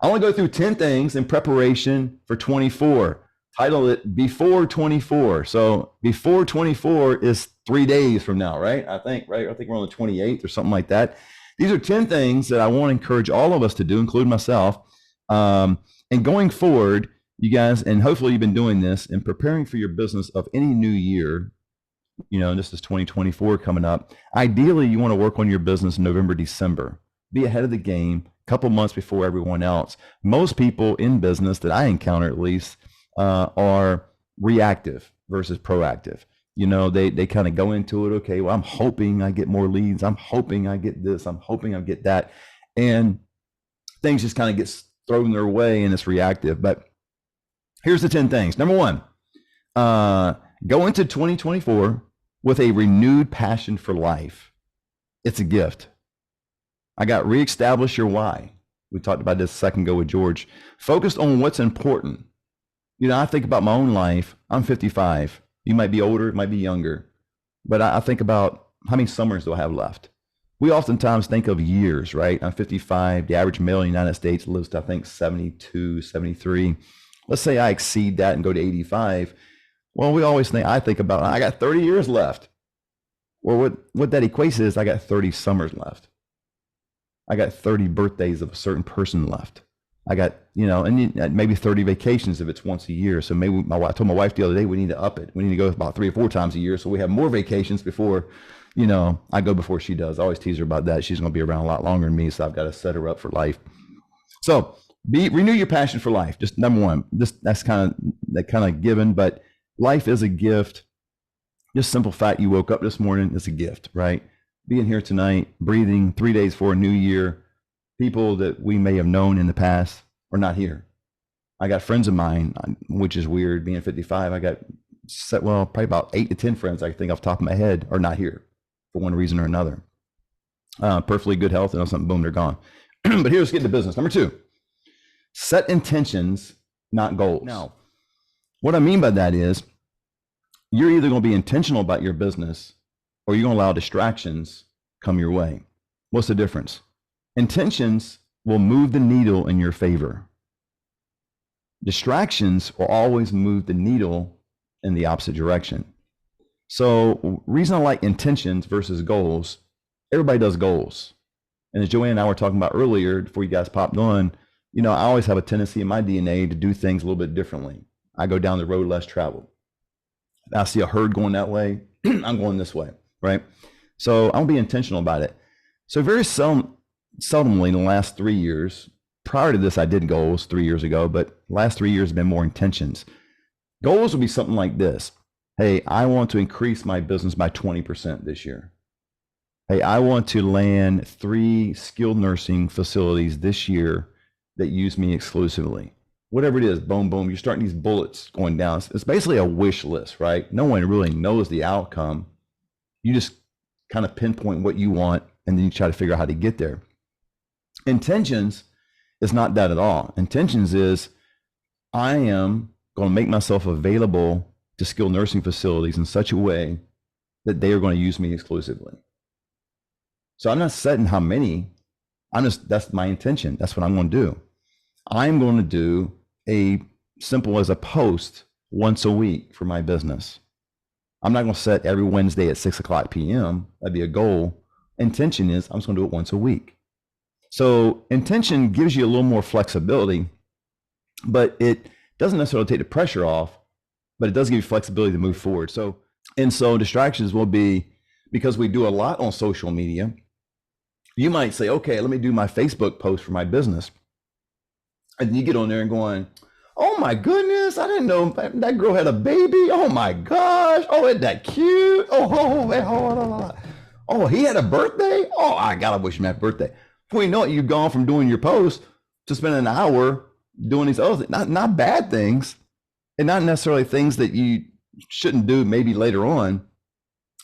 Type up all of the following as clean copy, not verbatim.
I want to go through 10 things in preparation for 24. Title it Before 24. So before 24 is 3 days from now, right? I think we're on the 28th or something like that. These are 10 things that I want to encourage all of us to do, including myself. And going forward, you guys, and hopefully you've been doing this and preparing for your business of any new year, this is 2024 coming up. Ideally, you want to work on your business in November, December. Be ahead of the game, a couple months before everyone else. Most people in business that I encounter, at least, are reactive versus proactive. They kind of go into it. Okay, well, I'm hoping I get more leads. I'm hoping I get this. I'm hoping I get that. And things just kind of get thrown their way and it's reactive. But here's the 10 things. Number one, go into 2024 with a renewed passion for life. It's a gift. I got reestablish your why. We talked about this a second ago with George. Focused on what's important. I think about my own life. I'm 55. You might be older, it might be younger. But I think about how many summers do I have left? We oftentimes think of years, right? I'm 55. The average male in the United States lives to, I think, 72, 73. Let's say I exceed that and go to 85. Well, I think about, I got 30 years left. Well, what that equates is I got 30 summers left. I got 30 birthdays of a certain person left. I got, and maybe 30 vacations if it's once a year. So maybe I told my wife the other day, we need to up it. We need to go about 3 or 4 times a year. So we have more vacations before, I go before she does. I always tease her about that. She's going to be around a lot longer than me. So I've got to set her up for life. So renew your passion for life. Just number one, that's kind of given, but life is a gift. Just simple fact, you woke up this morning, it's a gift, right? Being here tonight, breathing, 3 days for a new year. People that we may have known in the past are not here. I got friends of mine, which is weird, being 55. I got probably about 8 to 10 friends I think off the top of my head are not here for one reason or another. Perfectly good health, and something, boom, they're gone. But here's getting to business. Number 2, set intentions, not goals. Now, what I mean by that is you're either going to be intentional about your business or you're going to allow distractions come your way. What's the difference? Intentions will move the needle in your favor. Distractions will always move the needle in the opposite direction. So reason I like intentions versus goals, everybody does goals. And as Joanne and I were talking about earlier, before you guys popped on, I always have a tendency in my DNA to do things a little bit differently. I go down the road less traveled. I see a herd going that way, I'm going this way, right? So I'll be intentional about it. So very seldomly in the last 3 years, prior to this, I did goals 3 years ago, but last 3 years have been more intentions. Goals will be something like this. Hey, I want to increase my business by 20% this year. Hey, I want to land 3 skilled nursing facilities this year that use me exclusively. Whatever it is, boom, boom, you're starting these bullets going down. It's basically a wish list, right? No one really knows the outcome. You just kind of pinpoint what you want, and then you try to figure out how to get there. Intentions is not that at all. Intentions is I am going to make myself available to skilled nursing facilities in such a way that they are going to use me exclusively. So I'm not setting how many, that's my intention. That's what I'm going to do. I'm going to do a simple as a post once a week for my business. I'm not going to set every Wednesday at 6:00 p.m. That'd be a goal. Intention is I'm just going to do it once a week. So intention gives you a little more flexibility, but it doesn't necessarily take the pressure off, but it does give you flexibility to move forward. So distractions will be, because we do a lot on social media, you might say, okay, let me do my Facebook post for my business. And you get on there and going, oh my goodness, I didn't know that girl had a baby. Oh my gosh. Oh, isn't that cute? Oh, he had a birthday. Oh, I gotta wish him happy birthday. Before you know it, you've gone from doing your post to spending an hour doing these other things, not bad things, and not necessarily things that you shouldn't do maybe later on,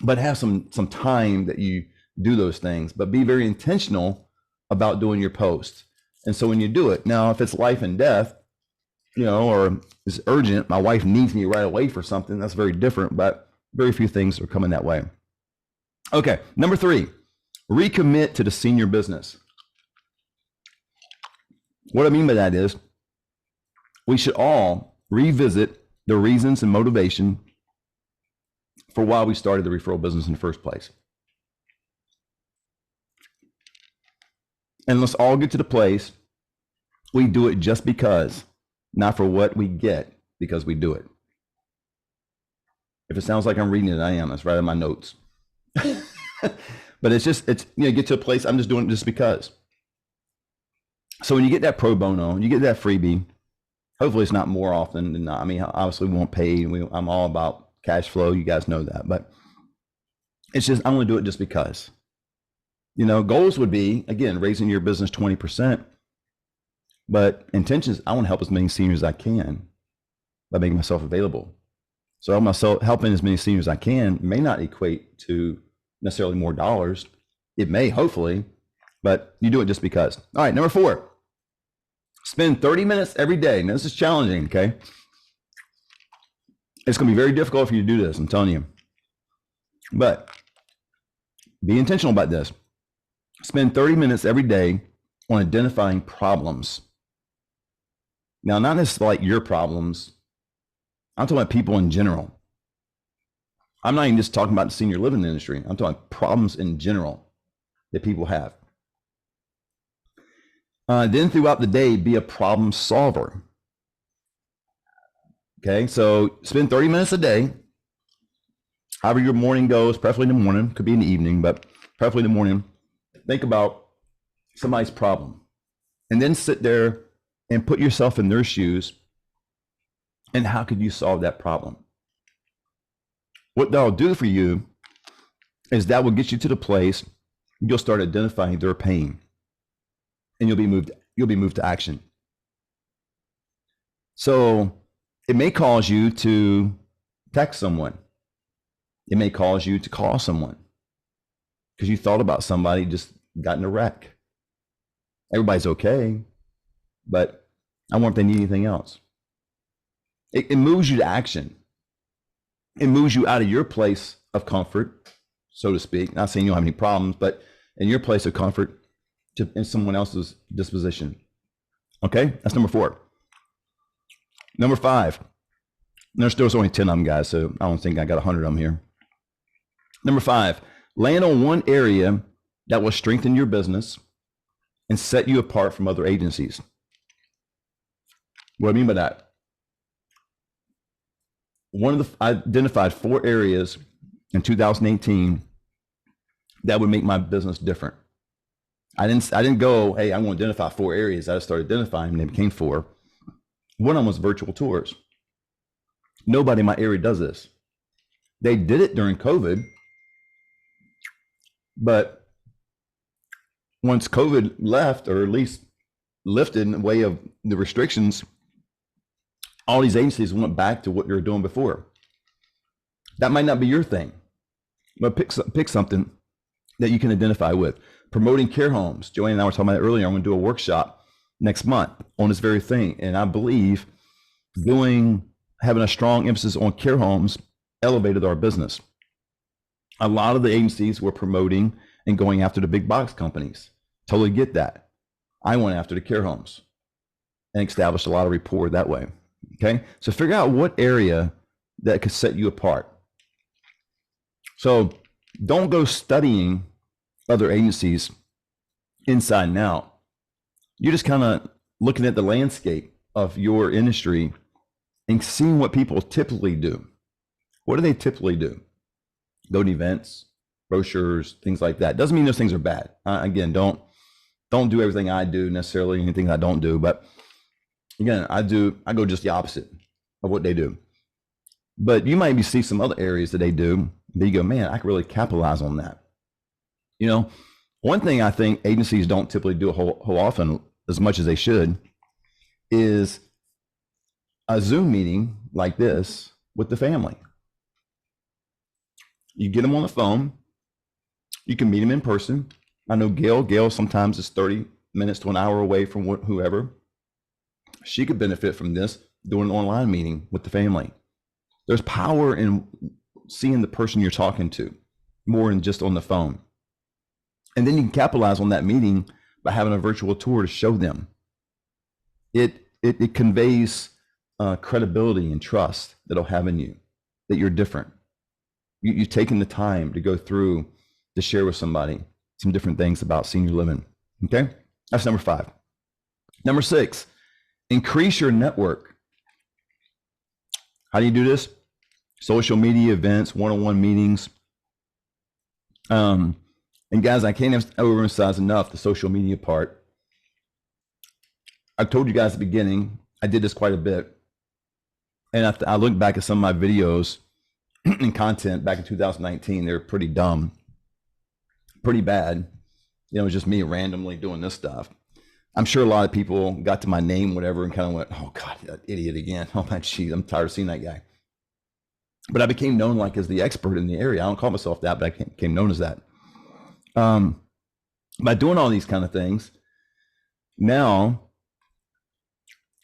but have some time that you do those things, but be very intentional about doing your post. And so when you do it, now if it's life and death, or it's urgent, my wife needs me right away for something, that's very different, but very few things are coming that way. Okay, number 3, recommit to the senior business. What I mean by that is we should all revisit the reasons and motivation for why we started the referral business in the first place. And let's all get to the place we do it just because, not for what we get, because we do it. If it sounds like I'm reading it, I am. That's right in my notes. But it's get to a place I'm just doing it just because. So when you get that pro bono, you get that freebie, hopefully it's not more often than not. I mean, obviously we won't pay. I'm all about cash flow. You guys know that. But it's just, I'm going to do it just because. Goals would be, again, raising your business 20%. But intentions, I want to help as many seniors as I can by making myself available. So helping as many seniors as I can may not equate to necessarily more dollars. It may, hopefully, but you do it just because. All right, number 4, spend 30 minutes every day. Now, this is challenging, okay? It's going to be very difficult for you to do this, I'm telling you. But be intentional about this. Spend 30 minutes every day on identifying problems. Now, not necessarily like your problems. I'm talking about people in general. I'm not even just talking about the senior living industry. I'm talking about problems in general that people have. Then throughout the day, be a problem solver. Okay, so spend 30 minutes a day. However your morning goes, preferably in the morning, could be in the evening, but preferably in the morning. Think about somebody's problem. And then sit there and put yourself in their shoes. And how could you solve that problem? What that'll do for you is that will get you to the place you'll start identifying their pain, and you'll be moved to action. So it may cause you to text someone. It may cause you to call someone because you thought about somebody just got in a wreck. Everybody's okay, but I wonder if they need anything else. It moves you to action. It moves you out of your place of comfort, so to speak. Not saying you don't have any problems, but in your place of comfort in someone else's disposition. Okay, that's number 4. Number 5. There's only 10 of them, guys, so I don't think I got 100 of them here. Number 5, land on one area that will strengthen your business and set you apart from other agencies. What do I mean by that? I identified 4 areas in 2018 that would make my business different. I didn't go, hey, I'm going to identify 4 areas. I just started identifying, and they became 4. One of them was virtual tours. Nobody in my area does this. They did it during COVID, but once COVID left, or at least lifted in the way of the restrictions, all these agencies went back to what they were doing before. That might not be your thing, but pick something that you can identify with. Promoting care homes. Joanne and I were talking about it earlier. I'm going to do a workshop next month on this very thing. And I believe having a strong emphasis on care homes elevated our business. A lot of the agencies were promoting and going after the big box companies. Totally get that. I went after the care homes and established a lot of rapport that way. Okay, so figure out what area that could set you apart. So don't go studying other agencies inside and out. You're just kind of looking at the landscape of your industry and seeing what people typically do. What do they typically do? Go to events, brochures, things like that. Doesn't mean those things are bad. Again, don't do everything I do necessarily, anything I don't do, but again, I go just the opposite of what they do. But you might see some other areas that they do that you go, man, I could really capitalize on that. One thing I think agencies don't typically do a whole often, as much as they should, is a Zoom meeting like this with the family. You get them on the phone. You can meet them in person. I know Gail sometimes is 30 minutes to an hour away from whoever. She could benefit from this, doing an online meeting with the family. There's power in seeing the person you're talking to more than just on the phone. And then you can capitalize on that meeting by having a virtual tour to show them. it conveys credibility and trust that it'll have in you, that you're different. You've taken the time to go through to share with somebody some different things about senior living. Okay, that's number 5. Number 6, increase your network. How do you do this? Social media events, one-on-one meetings. And guys, I can't overemphasize enough the social media part. I told you guys at the beginning, I did this quite a bit. And I look back at some of my videos and content back in 2019. They're pretty dumb, pretty bad. You know, it was just me randomly doing this stuff. I'm sure a lot of people got to my name, whatever, and kind of went, oh God, that idiot again. Oh my geez, I'm tired of seeing that guy. But I became known like as the expert in the area. I don't call myself that, but I became known as that. By doing all these kind of things, now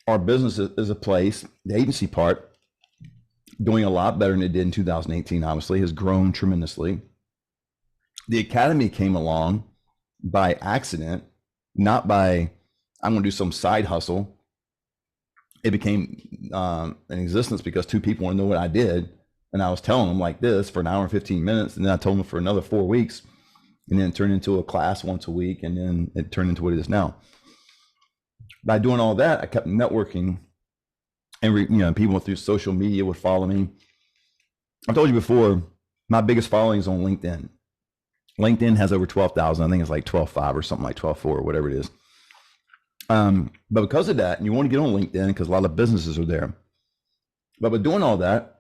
our business is a place, the agency part, doing a lot better than it did in 2018, obviously, has grown tremendously. The academy came along by accident, not by, I'm going to do some side hustle. It became an existence because 2 people want to know what I did. And I was telling them like this for an hour and 15 minutes. And then I told them for another 4 weeks. And then it turned into a class once a week. And then it turned into what it is now. By doing all that, I kept networking. And people through social media would follow me. I told you before, my biggest following is on LinkedIn. LinkedIn has over 12,000. I think it's like 12.5 or something like 12.4 or whatever it is. But because of that, and you want to get on LinkedIn because a lot of businesses are there. But by doing all that,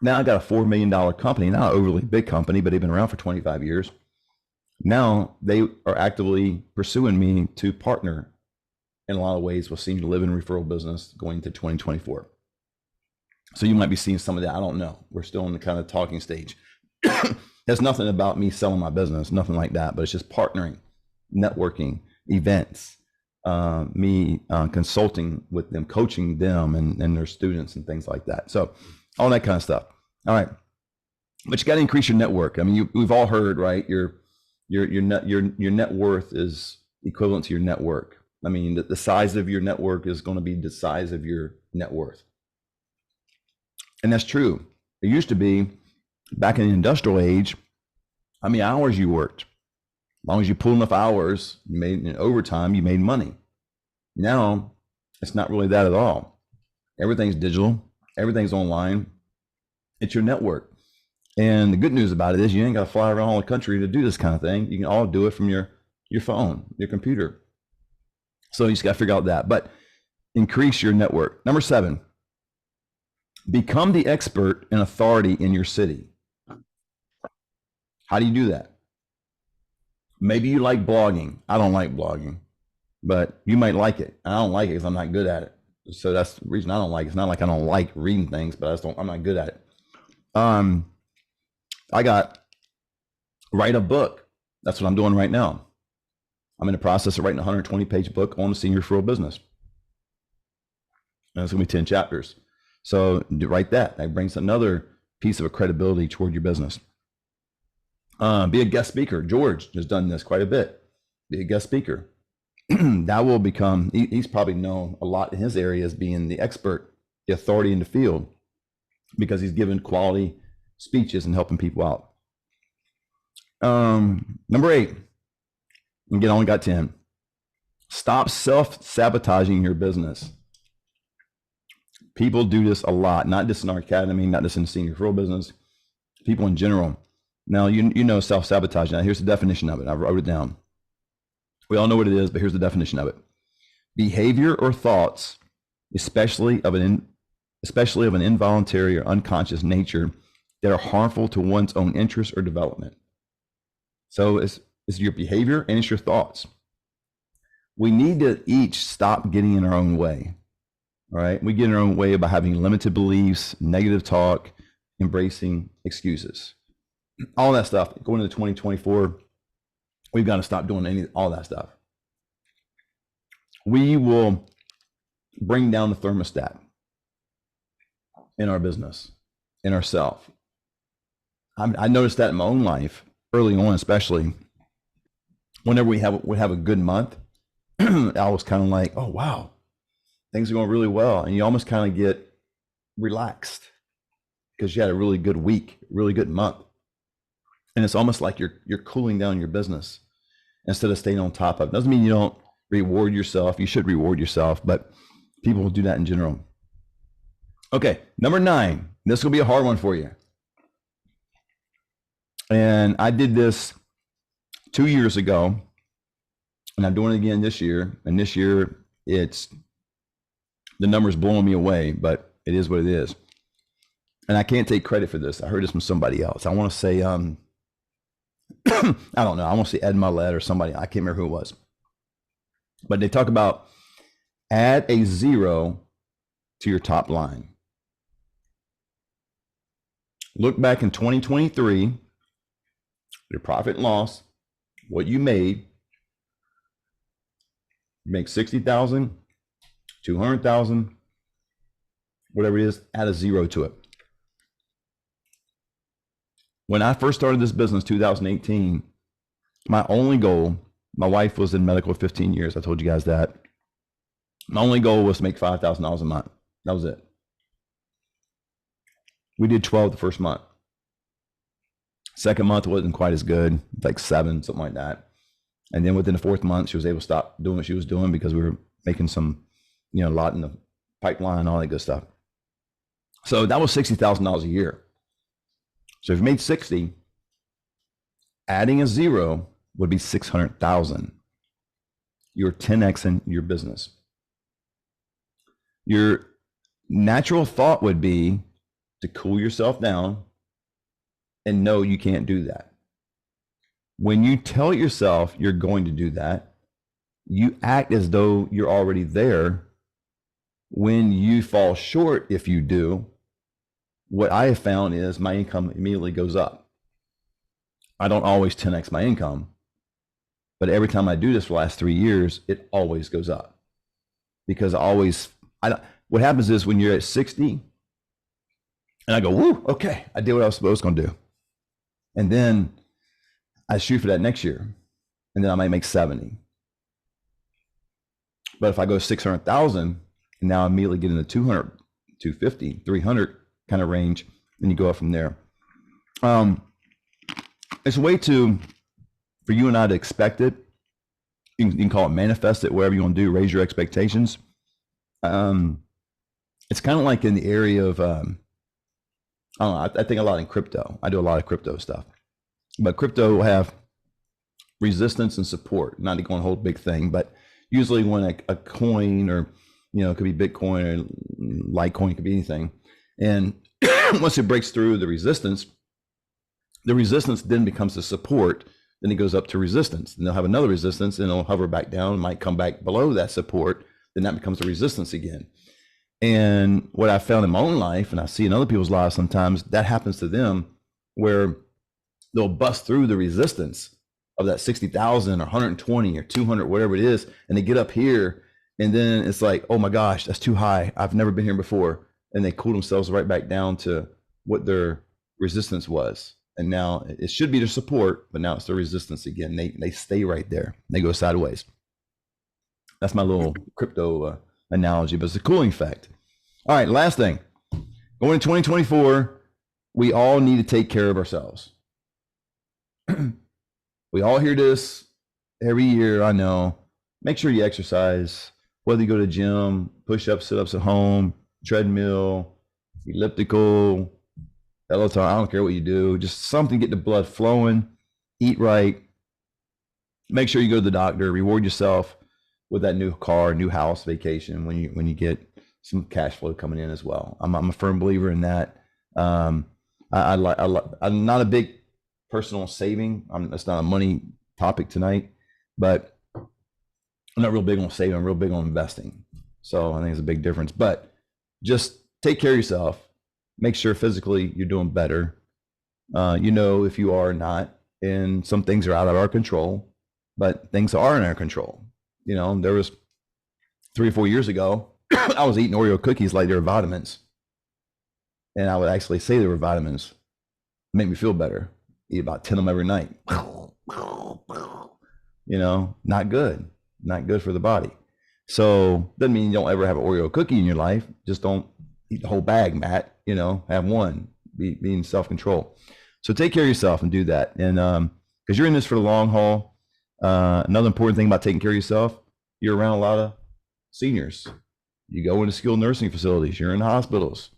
now I got a $4 million company, not an overly big company, but they've been around for 25 years. Now they are actively pursuing me to partner in a lot of ways with Senior Living Referral Business going into 2024. So you might be seeing some of that. I don't know. We're still in the kind of talking stage. There's nothing about me selling my business, nothing like that, but it's just partnering, networking, events, me consulting with them, coaching them and their students and things like that. So all that kind of stuff. All right. But you got to increase your network. I mean, we've all heard, right? Your net worth is equivalent to your network. I mean, the size of your network is going to be the size of your net worth. And that's true. It used to be back in the industrial age, how many hours you worked. As long as you pulled enough hours, you made in overtime, you made money. Now, it's not really that at all. Everything's digital. Everything's online. It's your network. And the good news about it is you ain't got to fly around all the country to do this kind of thing. You can all do it from your phone, your computer. So you just got to figure out that. But increase your network. Number 7, become the expert and authority in your city. How do you do that? Maybe you like blogging. I don't like blogging, but you might like it. I don't like it because I'm not good at it. So that's the reason I don't like it. It's not like I don't like reading things, but I'm not good at it. I got write a book. That's what I'm doing right now. I'm in the process of writing a 120-page book on the Senior Referral Business. And it's going to be 10 chapters. So write that. That brings another piece of credibility toward your business. Be a guest speaker. George has done this quite a bit. Be a guest speaker. That will become, he's probably known a lot in his area as being the expert, the authority in the field, because he's given quality speeches and helping people out. Number 8, again, I only got 10. Stop self-sabotaging your business. People do this a lot, not just in our academy, not just in the Senior Referral Business, people in general. Now, you know self-sabotage. Now, here's the definition of it. I wrote it down. We all know what it is, but here's the definition of it. Behavior or thoughts, especially of an involuntary or unconscious nature, that are harmful to one's own interest or development. So it's your behavior and it's your thoughts. We need to each stop getting in our own way. All right. We get in our own way by having limited beliefs, negative talk, embracing excuses, all that stuff. Going into 2024, we've got to stop doing all that stuff. We will bring down the thermostat in our business, in ourselves. I noticed that in my own life early on, especially whenever we have a good month. I was kind of like, oh wow, things are going really well, and you almost kind of get relaxed because you had a really good week, really good month. And it's almost like you're cooling down your business instead of staying on top of it. Doesn't mean you don't reward yourself. You should reward yourself, but people will do that in general. Okay, number 9. This will be a hard one for you. And I did this 2 years ago, and I'm doing it again this year. And this year, the numbers blowing me away, but it is what it is. And I can't take credit for this. I heard this from somebody else. I want to say, I don't know. I want to say Ed Millett or somebody. I can't remember who it was. But they talk about add a 0 to your top line. Look back in 2023, your profit and loss, what you made. You make 60,000, 200,000, whatever it is, add a 0 to it. When I first started this business, 2018, my only goal, my wife was in medical 15 years. I told you guys that. My only goal was to make $5,000 a month. That was it. We did 12 the first month. Second month wasn't quite as good, like 7, something like that. And then within the 4th month, she was able to stop doing what she was doing because we were making some, a lot in the pipeline and all that good stuff. So that was $60,000 a year. So if you made 60, adding a 0 would be 600,000. You're 10xing your business. Your natural thought would be to cool yourself down and know you can't do that. When you tell yourself you're going to do that, you act as though you're already there. When you fall short, if you do, what I have found is my income immediately goes up. I don't always 10x my income, but every time I do this for the last 3 years, it always goes up. Because what happens is when you're at 60, and I go, woo, okay, I did what I was supposed to do. And then I shoot for that next year, and then I might make 70. But if I go 600,000, and now I immediately get in the 200, 250, 300 kind of range, and you go up from there. It's a way for you and I to expect it. You can call it manifest it, whatever you want to do, raise your expectations. It's kind of like in the area of, I don't know, I think a lot in crypto. I do a lot of crypto stuff. But crypto will have resistance and support. Not to go and hold a big thing, but usually when a coin or, it could be Bitcoin or Litecoin, it could be anything. And once it breaks through the resistance then becomes the support. Then it goes up to resistance. And they'll have another resistance and it'll hover back down, might come back below that support. Then that becomes a resistance again. And what I found in my own life, and I see in other people's lives sometimes, that happens to them where they'll bust through the resistance of that 60,000 or 120 or 200, whatever it is. And they get up here and then it's like, oh my gosh, that's too high. I've never been here before. And they cool themselves right back down to what their resistance was. And now it should be their support, but now it's their resistance again. They stay right there. They go sideways. That's my little crypto analogy, but it's a cooling effect. All right, last thing. Going into 2024, we all need to take care of ourselves. We all hear this every year, I know. Make sure you exercise, whether you go to the gym, push-ups, sit-ups at home, treadmill, elliptical, Peloton, I don't care what you do, just something to get the blood flowing, eat right, make sure you go to the doctor, reward yourself with that new car, new house, vacation when you get some cash flow coming in as well. I'm a firm believer in that. I'm not a big personal saving. That's not a money topic tonight, but I'm not real big on saving. I'm real big on investing. So I think it's a big difference, but just take care of yourself. Make sure physically you're doing better. If you are or not, and some things are out of our control, but things are in our control. There was 3 or 4 years ago, I was eating Oreo cookies like they were vitamins. And I would actually say they were vitamins. Make me feel better. Eat about 10 of them every night. Not good. Not good for the body. So doesn't mean you don't ever have an Oreo cookie in your life. Just don't eat the whole bag, Matt. You know, have one. Be in self-control. So take care of yourself and do that. And because you're in this for the long haul. Another important thing about taking care of yourself, you're around a lot of seniors. You go into skilled nursing facilities. You're in hospitals.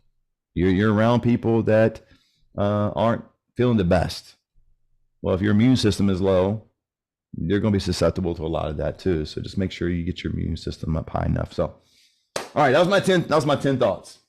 You're around people that aren't feeling the best. Well, if your immune system is low, you're going to be susceptible to a lot of that too. So just make sure you get your immune system up high enough. So, all right, that was my 10 thoughts.